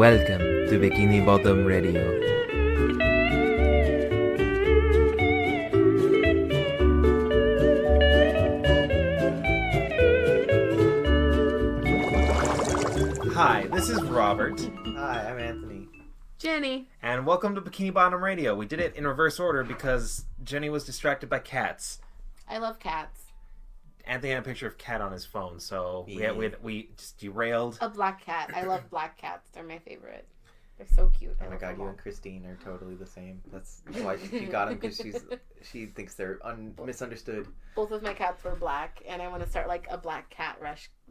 Welcome to Bikini Bottom Radio. Hi, this is Robert. Hi, I'm Anthony. Jenny. And welcome to Bikini Bottom Radio. We did it in reverse order because Jenny was distracted by cats. I love cats. Anthony had a picture of cat on his phone, so Yeah. we just derailed. A black cat. I love black cats. They're my favorite. They're so cute. Oh my god, you and Christine are totally the same. That's why she got him, because she thinks they're misunderstood. Both of my cats were black, and I want to start like a black cat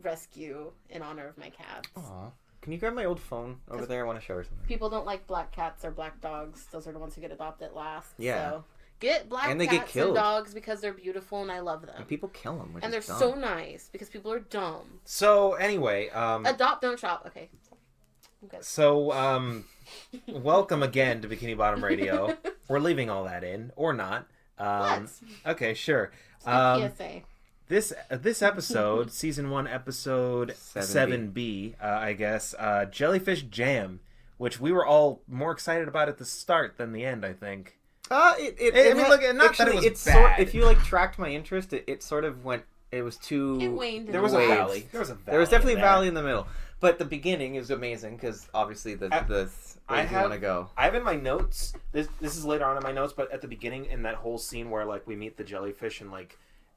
rescue in honor of my cats. Aw. Can you grab my old phone over there? I want to show her something. People don't like black cats or black dogs. Those are the ones who get adopted last. Yeah. So get black And they cats get killed. and dogs because they're beautiful and I love them. And people kill them, which And is they're dumb. so nice because people are dumb. So anyway, Adopt, don't shop. Okay. I'm good. So welcome again to Bikini Bottom Radio. We're leaving all that in, or not. Let's. Okay, sure. PSA. This episode, season 1, episode 7B, I guess, Jellyfish Jam, which we were all more excited about at the start than the end, I think. If you tracked my interest, it sort of went. It was too. It waned. There was a waves. valley. There was definitely a valley in the middle, but the beginning is amazing because obviously where I you want to go. I have in my notes. This is later on in my notes, but at the beginning, in that whole scene where we meet the jellyfish and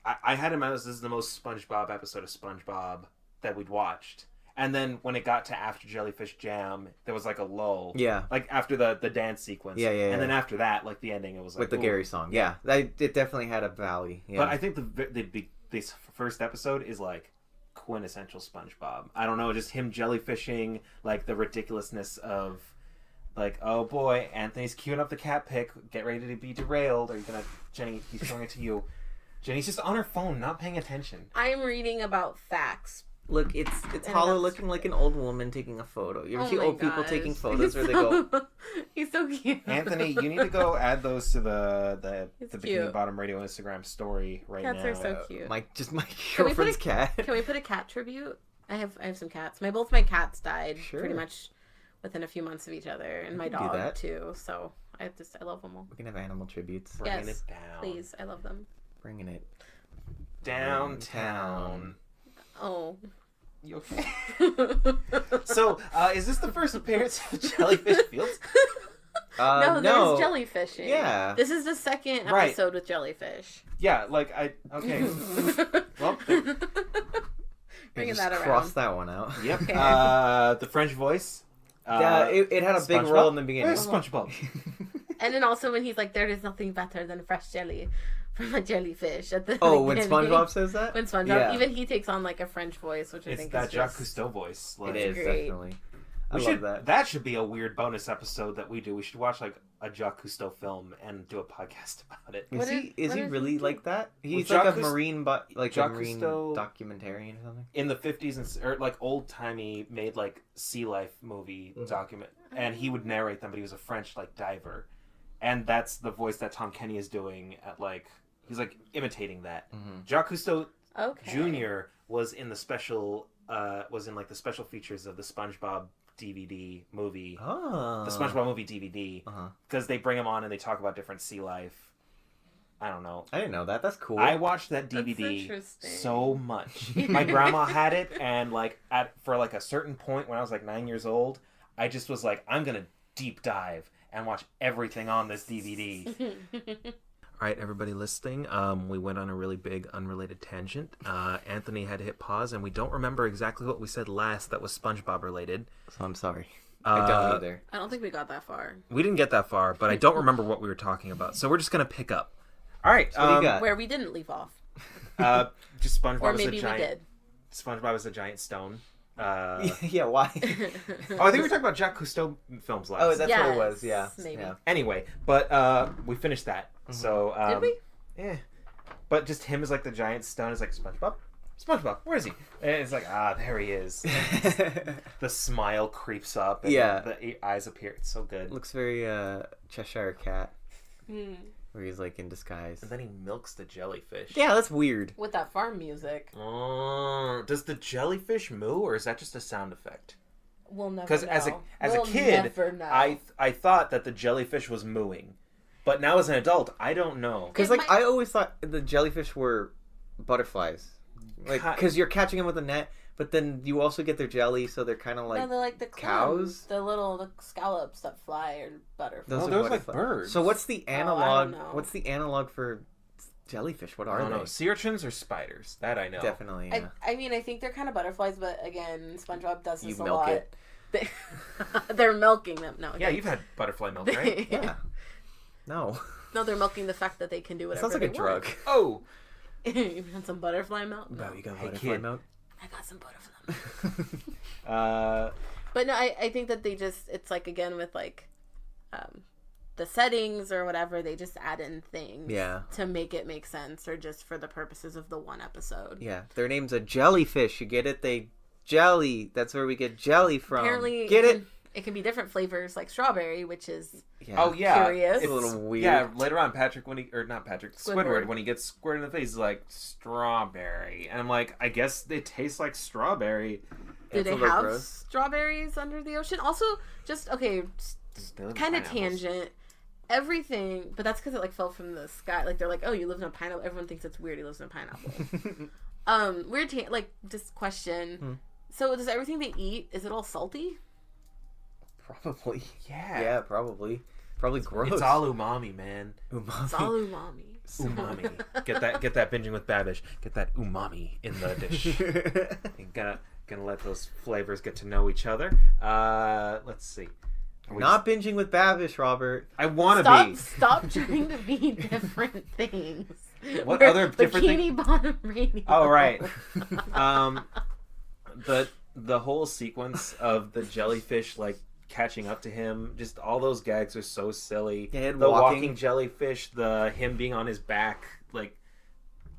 I had in my notes, this is the most SpongeBob episode of SpongeBob that we'd watched. And then when it got to after Jellyfish Jam, there was a lull. Yeah. After the dance sequence. Yeah. And then after that, the ending, it was with the Gary song. Yeah. It definitely had a valley. Yeah. But I think this first episode is quintessential SpongeBob. I don't know, just him jellyfishing, the ridiculousness of oh boy, Anthony's queuing up the cat pic. Get ready to be derailed. Are you gonna, Jenny? He's showing it to you. Jenny's just on her phone, not paying attention. I'm reading about facts. Look, it's Hollow looking like an old woman taking a photo. You ever see old people taking photos where they go... He's so cute. Anthony, you need to go add those to the It's Bikini cute. Bottom Radio Instagram story right Cats now. are so cute. My girlfriend's cat. Can we put a cat tribute? I have some cats. Both my cats died pretty much within a few months of each other, and my dog too. So I love them all. We can have animal tributes. Bringing it down. Please, I love them. Bringing it downtown. Oh. You okay? So, is this the first appearance of Jellyfish Fields? No, there's jellyfishing. Yeah. This is the second episode with jellyfish. Yeah, okay. Well, bringing that around. Cross that one out. Yep. Okay. The French voice. Yeah, it had a big role in the beginning. Where's SpongeBob? And then also when he's like, there is nothing better than fresh jelly from a jellyfish. At the when beginning. SpongeBob says that? When SpongeBob, even he takes on a French voice, which I think that is Jacques just... Cousteau voice. It is, great. definitely. I love that. That should be a weird bonus episode that we do. We should watch a Jacques Cousteau film and do a podcast about it. Is he really like that? He's Jacques a marine, Jacques marine Cousteau, documentarian or something. In the 50s or old timey made sea life movie document, and he would narrate them, but he was a French diver, and that's the voice that Tom Kenny is doing at he's imitating that. Jacques Cousteau Jr. was in the special the special features of the SpongeBob DVD movie, the SpongeBob movie DVD, because they bring him on and they talk about different sea life. I don't know. I didn't know that. That's cool. I watched that DVD so much. My grandma had it, and for a certain point when I was 9 years old, I just was I'm gonna deep dive and watch everything on this DVD. All right, everybody listening, we went on a really big unrelated tangent. Anthony had to hit pause, and we don't remember exactly what we said last that was SpongeBob related. So I'm sorry. I don't either. I don't think we got that far. We didn't get that far, but I don't remember what we were talking about. So we're just going to pick up. All right. So what do you got? Where we didn't leave off. Just SpongeBob or is maybe a giant... we did. SpongeBob is a giant stone. Yeah, why? I think we were talking about Jacques Cousteau films last. Oh, that's what it was. Yeah, maybe. Yeah. Anyway, but we finished that. So did we? Yeah, but just him as the giant stone is SpongeBob, where is he? And it's there he is. The smile creeps up. And the eyes appear. It's so good. Looks very Cheshire Cat. Where he's in disguise. And then he milks the jellyfish. Yeah, that's weird. With that farm music. Does the jellyfish moo, or is that just a sound effect? We'll never know. Because as We'll a kid, never know. I thought that the jellyfish was mooing, but now as an adult, I don't know. Because I always thought the jellyfish were butterflies, like because you're catching them with a net, but then you also get their jelly, so they're kind of like they're like the cows, the scallops that fly or butterflies. Those are like birds. So what's the analog? Oh, what's the analog for jellyfish? What are they? I don't know. Sea urchins or spiders? That I know. Definitely. Yeah. I mean, I think they're kind of butterflies, but again, SpongeBob does this You a milk lot. it. They're milking them. No. Yeah, you've had butterfly milk, right? Yeah. No. No, they're milking the fact that they can do whatever. Sounds like a drug. Oh. You want some butterfly milk? No, you got Hey, butterfly kid. milk. I got some butterfly milk. But no, I think that they just, it's like, again, with like the settings or whatever, they just add in things to make it make sense, or just for the purposes of the one episode. Yeah, their name's a jellyfish. You get it? They jelly. That's where we get jelly from. Apparently, get it? It can be different flavors, like strawberry, which is It's curious. a little weird. Yeah, later on, Squidward, when he gets squirted in the face, he's like, strawberry. And I'm like, I guess they taste like strawberry. Do they have strawberries under the ocean? Also, just, okay, kind of tangent. Everything, but that's because it like fell from the sky. Like they're like, oh, you live in a pineapple. Everyone thinks it's weird. He lives in a pineapple. Like just question. So does everything they eat, is it all salty? Probably. Yeah. Yeah, probably. Probably gross. It's all umami, man. Umami. It's all umami. Umami. Get that binging with Babish. Get that umami in the dish. You're gonna let those flavors get to know each other. Let's see. Not binging with Babish, Robert. I want to be. Stop trying to be different things. What other different Bikini Bottom Radio. Oh, right. The whole sequence of the jellyfish like catching up to him, just all those gags are so silly. Yeah, the walking jellyfish, him being on his back, like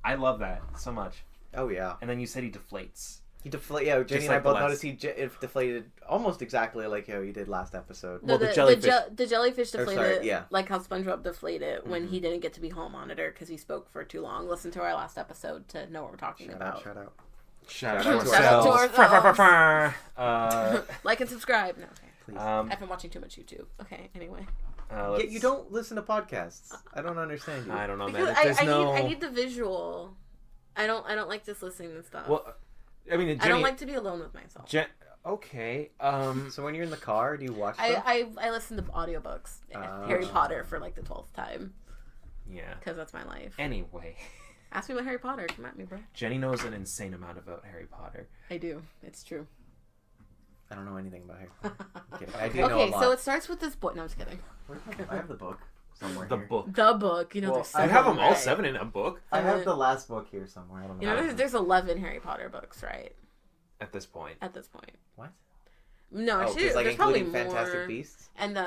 I love that so much. Oh yeah. And then you said he deflates. Yeah, Jenny and I both noticed he deflated almost exactly like how he did last episode. No, the jellyfish. The jellyfish deflated, yeah. like how SpongeBob deflated when he didn't get to be hall monitor because he spoke for too long. Listen to our last episode to know what we're talking about. Shout out to ourselves. Like and subscribe. No, okay. Please. I've been watching too much YouTube. Okay, anyway. Yet you don't listen to podcasts. I don't understand you. I don't know, because man. I need the visual. I don't like just listening to stuff. Well, I mean, Jenny, I don't like to be alone with myself. Okay. So when you're in the car, do you watch stuff? I listen to audiobooks. Harry Potter for like the 12th time. Yeah. Because that's my life. Anyway. Ask me about Harry Potter. Come at me, bro. Jenny knows an insane amount about Harry Potter. I do. It's true. I don't know anything about Harry Potter. I do know a lot. Okay, so it starts with this boy. No, I'm just kidding. I have the book somewhere. The book. The book. You know, there's I have them all 7 in a book. I have the last book here somewhere. I don't know. You know, there's 11 Harry Potter books, right? At this point. What? No, actually, like there's probably Fantastic more. Beasts? And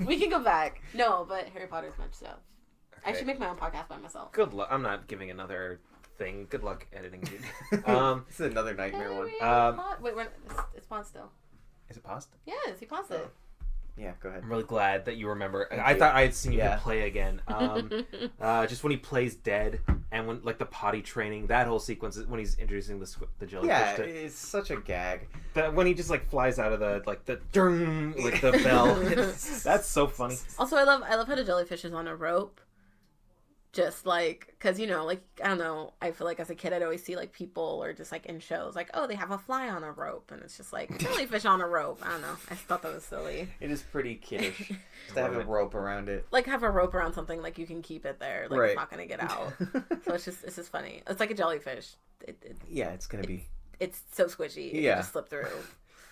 we can go back. No, but Harry Potter's much so. Okay. I should make my own podcast by myself. Good luck. I'm not giving another thing. Good luck editing, dude. This is another nightmare one. Wait, it's paused still. Is it paused? Yes, he paused it. Yeah, go ahead. I'm really glad that you remember. I thought I had seen you play again. Just when he plays dead, and when like the potty training, that whole sequence when he's introducing the jellyfish. Yeah, it's such a gag. When he just like flies out of the dung, like the bell. That's so funny. Also, I love how the jellyfish is on a rope. Just like, because, you know, like, I don't know, I feel like as a kid I'd always see like people or just like in shows like, oh, they have a fly on a rope, and it's just like jellyfish on a rope. I don't know, I thought that was silly. It is pretty kiddish to have a rope around it. Like have a rope around something, like you can keep it there, like it's not gonna get out. So it's just funny. It's like a jellyfish. It's gonna be. It's so squishy. It can just slip through.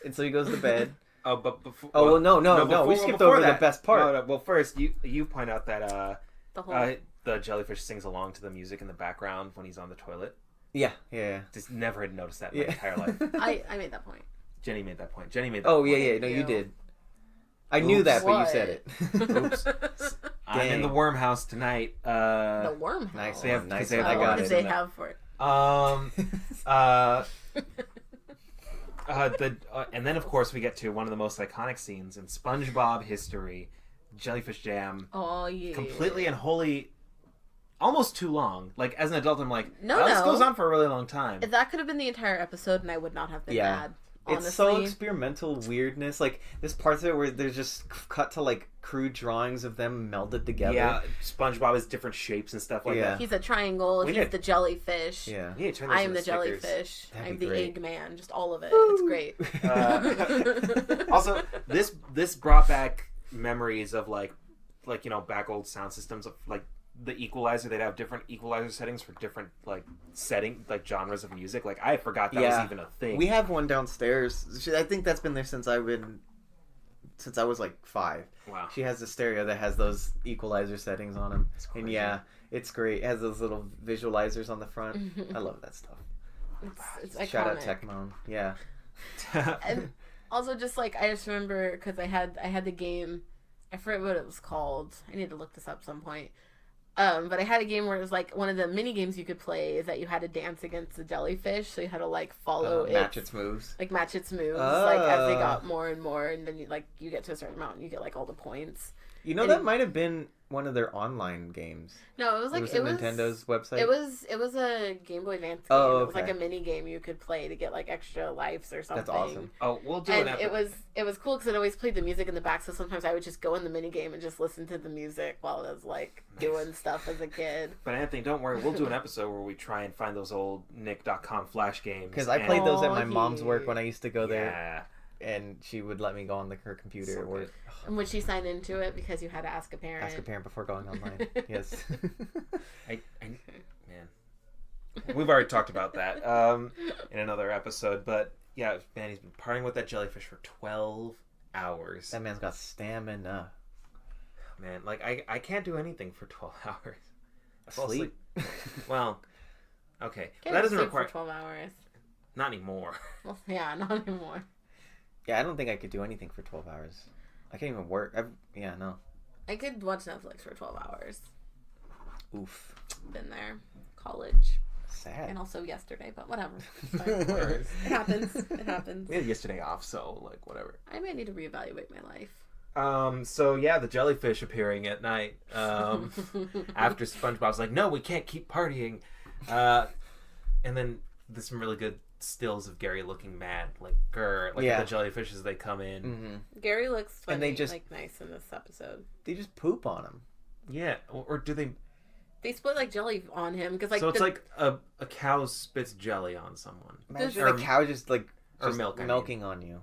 And so he goes to bed. Oh, but before. Oh well, no. We skipped over the best part. No, well, first you point out that the whole. The jellyfish sings along to the music in the background when he's on the toilet. Yeah. Just never had noticed that in my entire life. I made that point. Jenny made that point. point. Yeah. No, you did. I knew that, but you said it. Oops. I'm in the worm house tonight. The worm house. Nice. I got it. What did they have for it? And then of course we get to one of the most iconic scenes in SpongeBob history, Jellyfish Jam. Oh yeah. Completely and wholly. Almost too long. Like, as an adult, I'm like, no. This goes on for a really long time. That could have been the entire episode, and I would not have been mad. honestly. It's so experimental weirdness. Like, there's parts of it where they're just cut to, like, crude drawings of them melded together. Yeah, SpongeBob has different shapes and stuff like that. He's a triangle. He's the jellyfish. Yeah. I am the jellyfish. I'm the Eggman. Just all of it. Woo! It's great. Also, this brought back memories of, like, you know, back old sound systems of, like, the equalizer. They'd have different equalizer settings for different, like, like, genres of music. Like, I forgot that was even a thing. We have one downstairs. I think that's been there since I was like 5. Wow. She has a stereo that has those equalizer settings on them. And yeah, it's great. It has those little visualizers on the front. I love that stuff. It's Shout out iconic. Techmo. Yeah. And also, just like, I just remember, because I had the game, I forget what it was called. I need to look this up at some point. But I had a game where it was like one of the mini games you could play is that you had to dance against the jellyfish, so you had to like follow match its moves. Like match its moves, like as they got more and more, and then you get to a certain amount and you get like all the points. You know, that might have been one of their online games. No, it was like it was Nintendo's website. It was a Game Boy Advance game. Oh, okay. It was like a mini game you could play to get like extra lives or something. That's awesome. Oh, we'll do and an episode. It was cool because it always played the music in the back, so sometimes I would just go in the mini game and just listen to the music while I was like doing stuff as a kid. But Anthony, don't worry, we'll do an episode where we try and find those old Nick.com flash games. Because I played those at my mom's work when I used to go there. Yeah. And she would let me go on her computer at work. And would she sign into it because you had to ask a parent? Ask a parent before going online. Yes. Man, we've already talked about that in another episode. But yeah, man, he's been partying with that jellyfish for 12 hours. That man's got stamina. Man, like I can't do anything for 12 hours. I fall Sleep. asleep. Well, okay, Can't that doesn't sleep require for 12 hours. Not anymore. Well, yeah, not anymore. Yeah, I don't think I could do anything for 12 hours. I can't even work. No. I could watch Netflix for 12 hours. Oof. Been there. College. Sad. And also yesterday, but whatever. It happens. It happens. We had yesterday off, so like whatever. I might need to reevaluate my life. So yeah, the jellyfish appearing at night. After SpongeBob's like, no, we can't keep partying. And then there's some really good stills of Gary looking mad, like the jellyfish as they come in. Mm-hmm. Gary looks funny, and they just like nice in this episode. They just poop on him. Yeah, or do they? They split like jelly on him because like so it's like a cow spits jelly on someone. Imagine a cow just milking on you.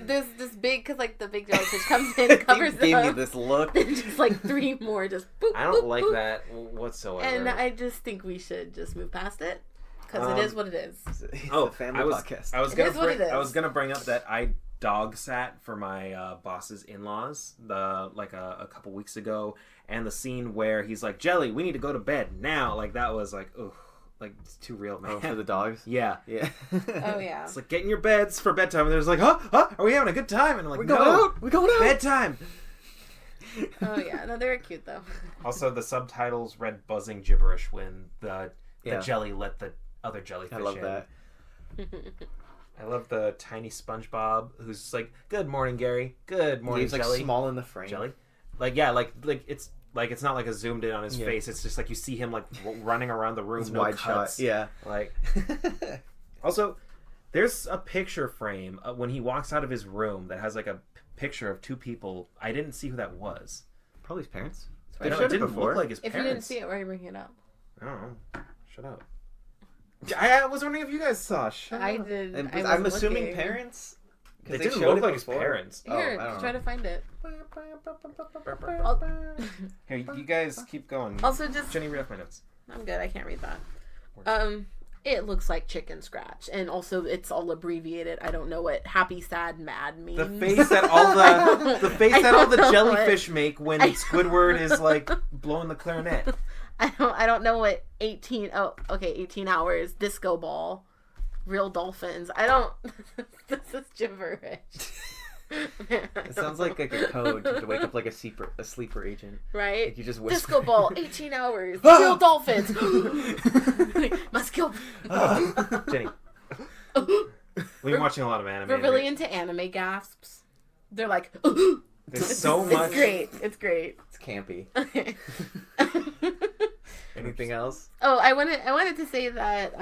There's this big because like the big jellyfish comes in and covers gave up. Me this look. Then just like 3 more just boop. I don't boop, like boop. that whatsoever. And I just think we should just move past it because it is what it is. It's a family podcast. I was gonna bring up that I dog sat for my boss's in-laws a couple weeks ago, and the scene where he's like, Jelly, we need to go to bed now. Like that was like, ugh. Like, it's too real, man. Oh, for the dogs? Yeah. Oh, yeah. It's like, get in your beds for bedtime. And there's like, huh? Are we having a good time? And I'm like, We're going out. Bedtime. Oh, yeah. No, they were cute, though. Also, the subtitles read buzzing gibberish when the jelly let the other jellyfish in. I love that. I love the tiny SpongeBob who's just like, good morning, Gary. Good morning, He's Jelly. Like small in the frame. Jelly? Like, yeah, like it's... Like, it's not like a zoomed in on his face. It's just like you see him, like, running around the room. No wide cuts. Shot. Yeah. Like, also, there's a picture frame when he walks out of his room that has, like, a picture of 2 people. I didn't see who that was. Probably his parents. It didn't look like his If parents. you didn't see it, why are you bringing it up? I don't know. Shut up. I was wondering if you guys saw. I did. I'm assuming parents. It didn't look like his parents. Here, try to find it. Here, you guys keep going. Also, just Jenny, read off my notes. I'm good. I can't read that. It looks like chicken scratch, and also it's all abbreviated. I don't know what happy, sad, mad means. The face that all the jellyfish make when Squidward is like blowing the clarinet. I don't know what 18 hours disco ball. Real dolphins. I don't. This is gibberish. It sounds like a code to wake up like a sleeper agent. Right? Like you just whisper. Disco ball, 18 hours. Real dolphins. Must kill. Jenny. We've been watching a lot of anime. We're really into anime gasps. They're like. There's so much. It's great. It's great. It's campy. Okay. Anything else? Oh, I wanted to say that.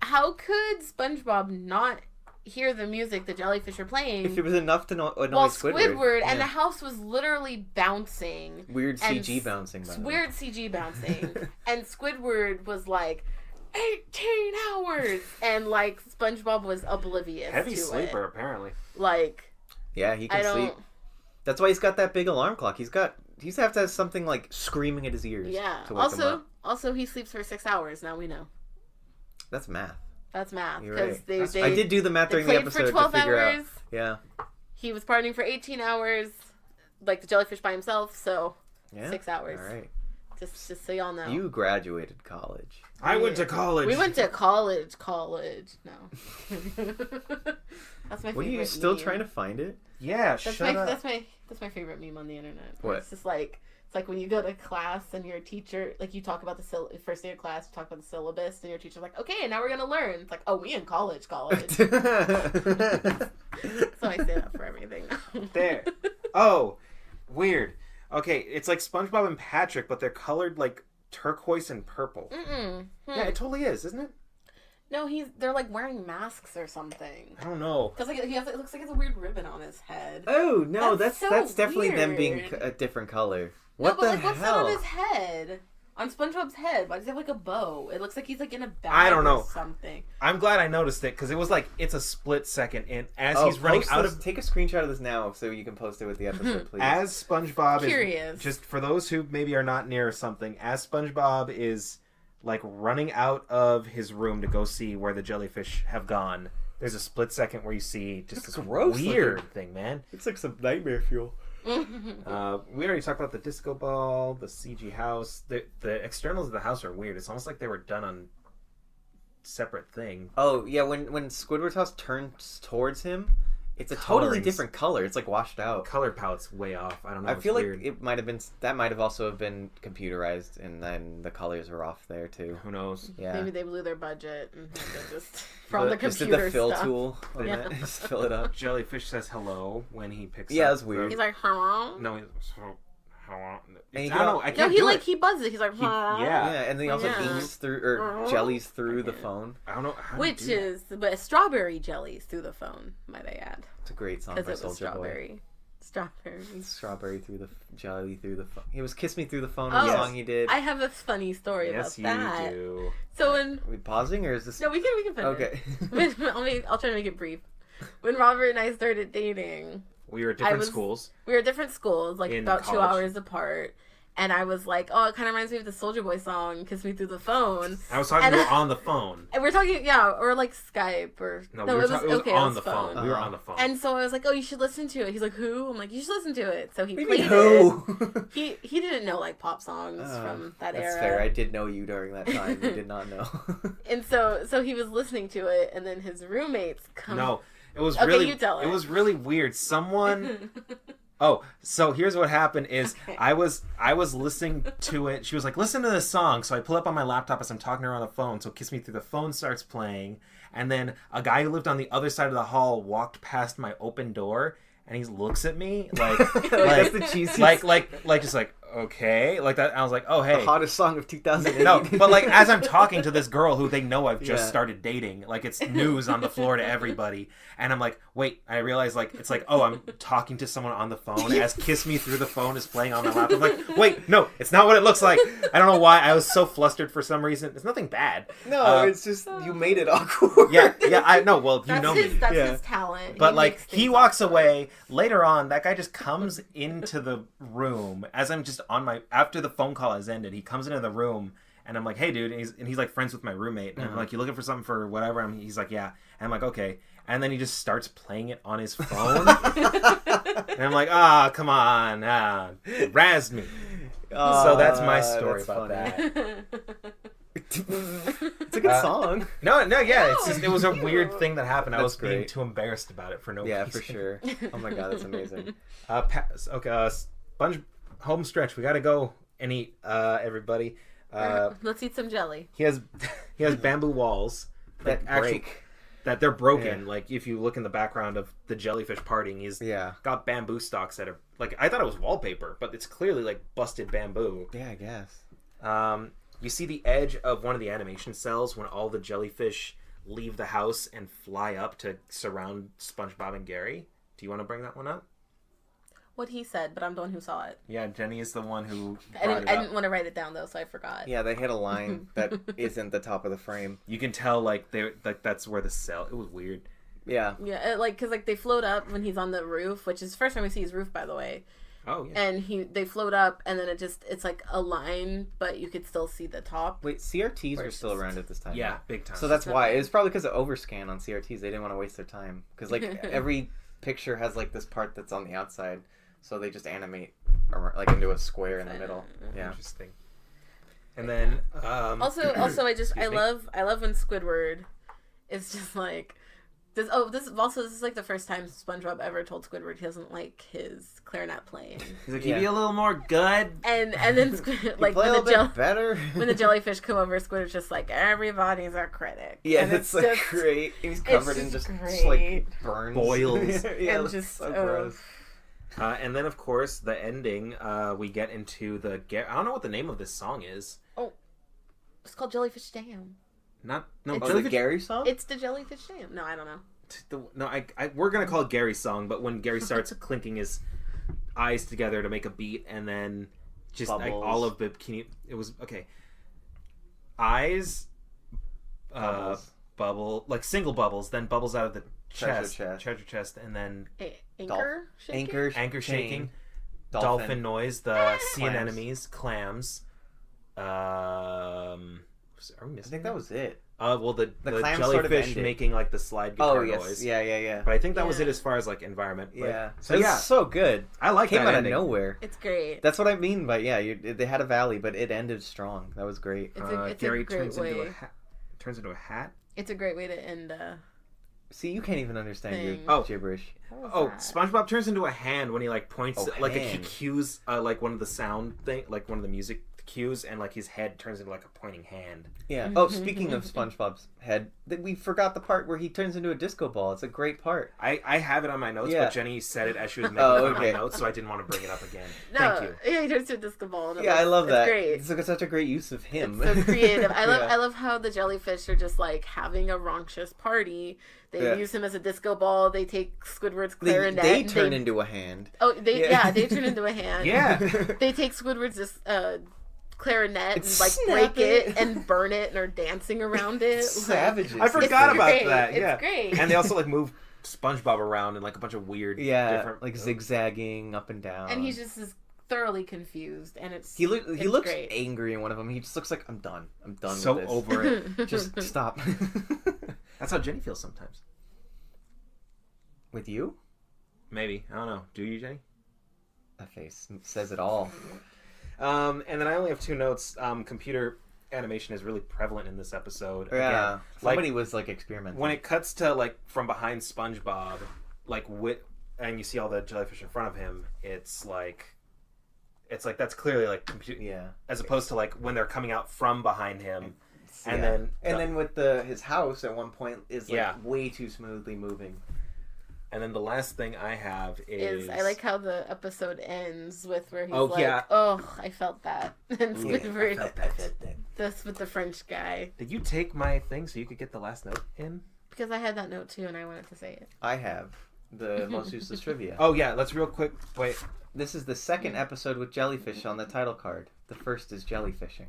how could SpongeBob not hear the music the jellyfish are playing? If it was enough to annoy Squidward and the house was literally bouncing. Weird CG bouncing. Weird CG bouncing. And Squidward was like, 18 hours! And, like, SpongeBob was oblivious Heavy to sleeper, it. apparently. Like... Yeah, he can sleep. That's why he's got that big alarm clock. He's have to have something, like, screaming at his ears. Yeah. To wake him up. Also, he sleeps for 6 hours, now we know. That's math. That's math. You're right. They I did do the math during the episode for 12 to figure hours. out. Yeah. He was partying for 18 hours, like the jellyfish by himself, so 6 hours. All right. Just so y'all know. You graduated college. I went to college. We went to college. No. That's my favorite. What, are you still meme. trying to find it? Yeah, shut up. That's my favorite meme on the internet. What? It's just like... It's like when you go to class and your teacher, like you talk about the first day of class, you talk about the syllabus, and your teacher's like, okay, now we're going to learn. It's like, oh, we in college. So I say that for everything. There. Oh, weird. Okay, it's like SpongeBob and Patrick, but they're colored like turquoise and purple. Yeah, it totally is, isn't it? No, they're like wearing masks or something. I don't know. Because like it looks like it's a weird ribbon on his head. Oh, no, that's so definitely weird. them being a different color. What the hell? What's that on his head? On SpongeBob's head? Why does he have like a bow? It looks like he's like in a bag I don't know. or something. I'm glad I noticed it because it was like it's a split second, and as he's running out of take a screenshot of this now so you can post it with the episode, please. As SpongeBob Curious. is just for those who maybe are not near something, as SpongeBob is like running out of his room to go see where the jellyfish have gone. There's a split second where you see just this weird thing, man. It's like some nightmare fuel. We already talked about the disco ball, the CG house. The externals of the house are weird. It's almost like they were done on separate thing. Oh yeah, when Squidward's house turns towards him, it's a totally different color. It's like washed out. The color palette's way off. I don't know. I feel like it might have also been computerized, and then the colors were off there too. Who knows? Yeah. Maybe they blew their budget and just from the just computer did the fill stuff. tool. Yeah. Just fill it up. Jellyfish says hello when he picks up. Yeah, that's weird. He's like, hello? No, he's hello. And I don't know. I can't do it. He buzzes. He's like, Yeah. Yeah, and then he also inks through or jellies through the phone. I don't know how Which is but strawberry jellies through the phone, might I add? It's a great song by Because it was Soulja Boy. strawberry. Strawberry through the jelly through the phone. It was "Kiss Me Through the Phone," Oh, the song he did. I have a funny story Yes, about you that. do. So when Are we pausing or is this? no, we can finish. Okay. I'll try to make it brief. When Robert and I started dating, We were at different schools. we were at different schools, like In about 2 college. hours apart. And I was like, oh, it kind of reminds me of the Soulja Boy song, "Kiss Me Through the Phone." I was talking to you on the phone. And we're talking, or like Skype, or No, it was on the phone. We were on the phone. And so I was like, oh, you should listen to it. He's like, who? I'm like, you should listen to it. So he Maybe played who? it. He didn't know like pop songs from that era. That's fair. I did know you during that time. You did not know. And so he was listening to it, and then his roommates come. No, it was Okay, really. you tell it. It was really weird. Someone. Oh, so here's what happened is Okay. I was listening to it. She was like, listen to this song. So I pull up on my laptop as I'm talking to her on the phone. So "Kiss Me Through the Phone" starts playing. And then a guy who lived on the other side of the hall walked past my open door. And he looks at me like That's the cheesiest. like just like, okay. Like that. I was like, oh, hey. The hottest song of 2008. No, but like as I'm talking to this girl who they know I've just Yeah. started dating, like it's news on the floor to everybody, and I'm like, wait, I realize like it's like, oh, I'm talking to someone on the phone as "Kiss Me Through the Phone" is playing on my laptop. I'm like, wait, no, it's not what it looks like. I don't know why I was so flustered for some reason. It's nothing bad. No, it's just you made it awkward. Yeah, I know. Well, you That's know his, me. That's Yeah. his talent. But He like makes he things walks awesome. away later on. That guy just comes into the room as I'm just on my after the phone call has ended. He comes into the room and I'm like, hey dude, and he's like friends with my roommate. And I'm like, you looking for something for whatever? And he's like, yeah. And I'm like, okay. And then he just starts playing it on his phone. And I'm like, come on, razz me. So that's my story about that. It's a good song. No, yeah, it's just it was a weird thing that happened. I That's was being great. too embarrassed about it for no reason. Yeah, for sure. Oh my god, that's amazing. Sponge home stretch. We gotta go and eat, everybody. Let's eat some jelly. He has bamboo walls that break. that they're broken. Yeah. Like if you look in the background of the jellyfish partying, he's got bamboo stalks that are like I thought it was wallpaper, but it's clearly like busted bamboo. Yeah, I guess. You see the edge of one of the animation cells when all the jellyfish leave the house and fly up to surround SpongeBob and Gary. Do you want to bring that one up? What he said, but I'm the one who saw it. Yeah, Jenny is the one who I didn't want to write it down though, so I forgot. Yeah, they hit a line that isn't the top of the frame. You can tell like that's where the cell. It was weird. Yeah. Yeah, because they float up when he's on the roof, which is the first time we see his roof, by the way. Oh yeah. And they float up, and then it's like a line, but you could still see the top. Wait, CRTs were still around at this time. Yeah, big time. So that's why. It was probably because of overscan on CRTs. They didn't want to waste their time. Because like every picture has like this part that's on the outside. So they just animate like into a square in the middle. Yeah. Interesting. And then also I love when Squidward is just like this is like the first time SpongeBob ever told Squidward he doesn't like his clarinet playing. He's like, "Can you be a little more good?" And then like when better. When the jellyfish come over, Squidward's just like, "Everybody's a critic." Yeah, and it's like great. He's covered in just like burns, boils, and just so gross. And then, of course, the ending, we get into the... I don't know what the name of this song is. Oh, it's called Jellyfish Jam. The Gary song? It's the Jellyfish Jam. No, I don't know. We're going to call it Gary's song, but when Gary starts clinking his eyes together to make a beat, and then just bubbles. Like all of the... It was... Okay. Eyes... Bubble... Like single bubbles, then bubbles out of the treasure chest, and then... Anchor shaking, dolphin noise, the sea anemones, clams. Are we missing? I think that was it. The clams jellyfish sort of making like the slide guitar noise. Yeah. But I think that was it as far as like environment. Yeah. So yeah, so good. I like Came that out ending. of nowhere. It's great. That's what I mean by they had a valley, but it ended strong. That was great. It's Gary a great way. turns into a hat. It's a great way to end. See, you can't even understand your gibberish. SpongeBob turns into a hand when he like points like hand. he cues like one of the sound thing, like one of the music cues, and like his head turns into like a pointing hand. Yeah. Oh, speaking of SpongeBob's head, we forgot the part where he turns into a disco ball. It's a great part. I have it on my notes, but Jenny said it as she was making my notes, so I didn't want to bring it up again. No, Thank you. Yeah, he turns into a disco ball. Yeah, I love that. It's great. It's such a great use of him. It's so creative. I love how the jellyfish are just like having a rauncous party. They use him as a disco ball. They take Squidward's clarinet. They turn into a hand. Oh, they turn into a hand. Yeah. They take Squidward's clarinet and like break it and burn it and are dancing around it. Savages. I forgot about that. Yeah. It's great. And they also like move SpongeBob around in like a bunch of weird, different, like zigzagging up and down. And he's just thoroughly confused, and he looks great. angry in one of them. He just looks like I'm done so with this. over it. Just stop. That's how Jenny feels sometimes. With you? Maybe. I don't know. Do you, Jenny? That face says it all. And then I only have two notes. Computer animation is really prevalent in this episode. Yeah. Again, somebody was like experimenting. When it cuts to like from behind SpongeBob, like and you see all the jellyfish in front of him, it's like that's clearly like computer. Yeah. As opposed to like when they're coming out from behind him. And then with his house at one point is like way too smoothly moving. And then the last thing I have is I like how the episode ends with where he's I felt that. And Squidward, I felt that. This with the French guy. Did you take my thing so you could get the last note in? Because I had that note too and I wanted to say it. I have the most useless trivia. Oh yeah, let's real quick. Wait. This is the second episode with jellyfish on the title card. The first is jellyfishing.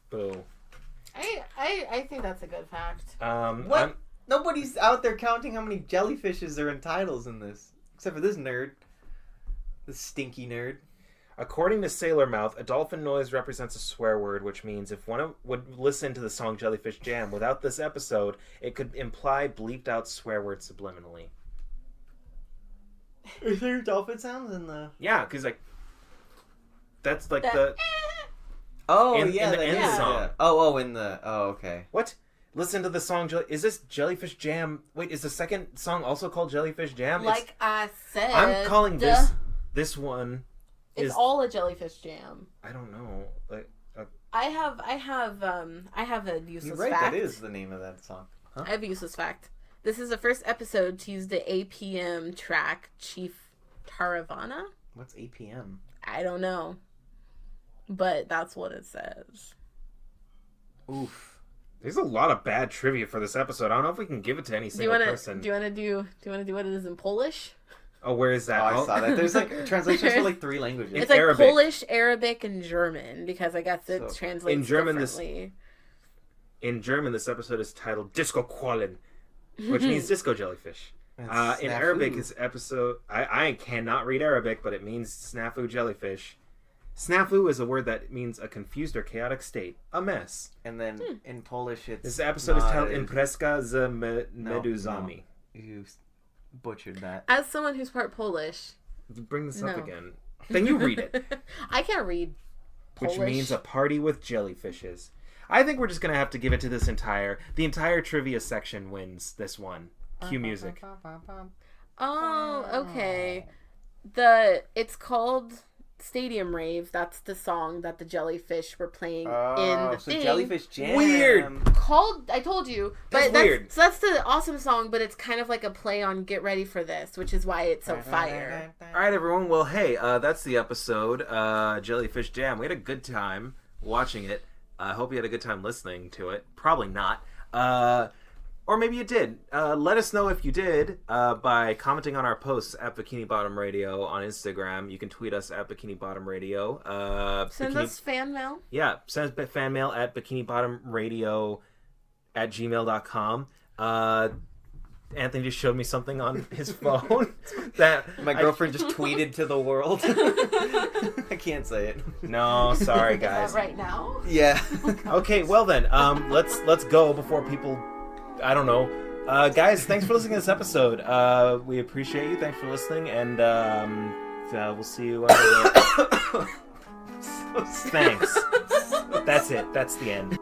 Boo. I think that's a good fact. What? Nobody's out there counting how many jellyfishes are in titles in this. Except for this nerd. This stinky nerd. According to Sailor Mouth, a dolphin noise represents a swear word, which means if one would listen to the song Jellyfish Jam without this episode, it could imply bleeped out swear words subliminally. Is there dolphin sounds in the... Yeah, because like... That's like the... Oh, in the end song. Oh, okay. What? Listen to the song. Is this Jellyfish Jam? Wait, is the second song also called Jellyfish Jam? Like I said, I'm calling this one. It's all a Jellyfish Jam. I don't know. Like I have a useless You're right, fact. that is the name of that song. Huh? I have a useless fact. This is the first episode to use the APM track Chief Taravana. What's APM? I don't know. But that's what it says. Oof. There's a lot of bad trivia for this episode. I don't know if we can give it to any single person. Do you want to do what it is in Polish? Oh, where is that? Oh, I saw that. There's like translations for like 3 languages. It's like Arabic. Polish, Arabic, and German because I guess it translates in German. Differently. In German, this episode is titled Disco Quallen, which means disco jellyfish. In Arabic, this episode I cannot read Arabic, but it means snafu jellyfish. Snafu is a word that means a confused or chaotic state, a mess. And then in Polish, it's this episode is titled Impreska z Meduzami. No. You butchered that. As someone who's part Polish, bring this up again. Then you read it. I can't read Polish. Which means a party with jellyfishes. I think we're just gonna have to give it to the entire trivia section wins this one. Cue music. Oh, okay. It's called Stadium Rave. That's the song that the jellyfish were playing in the thing. Jellyfish Jam. Weird. I told you. That's weird. So that's the awesome song, but it's kind of like a play on Get Ready for This, which is why it's so fire. All right, everyone. Well, hey, that's the episode. Jellyfish Jam. We had a good time watching it. I hope you had a good time listening to it. Probably not. Or maybe you did. Let us know if you did by commenting on our posts at Bikini Bottom Radio on Instagram. You can tweet us at Bikini Bottom Radio. Send us fan mail. Yeah, send us fan mail at bikinibottomradio@gmail.com. Anthony just showed me something on his phone that my girlfriend just tweeted to the world. I can't say it. No, sorry guys. Is that right now? Yeah. Okay, well then, let's go before people. I don't know. Guys, thanks for listening to this episode. We appreciate you. Thanks for listening, and we'll see you. Thanks. That's it. That's the end.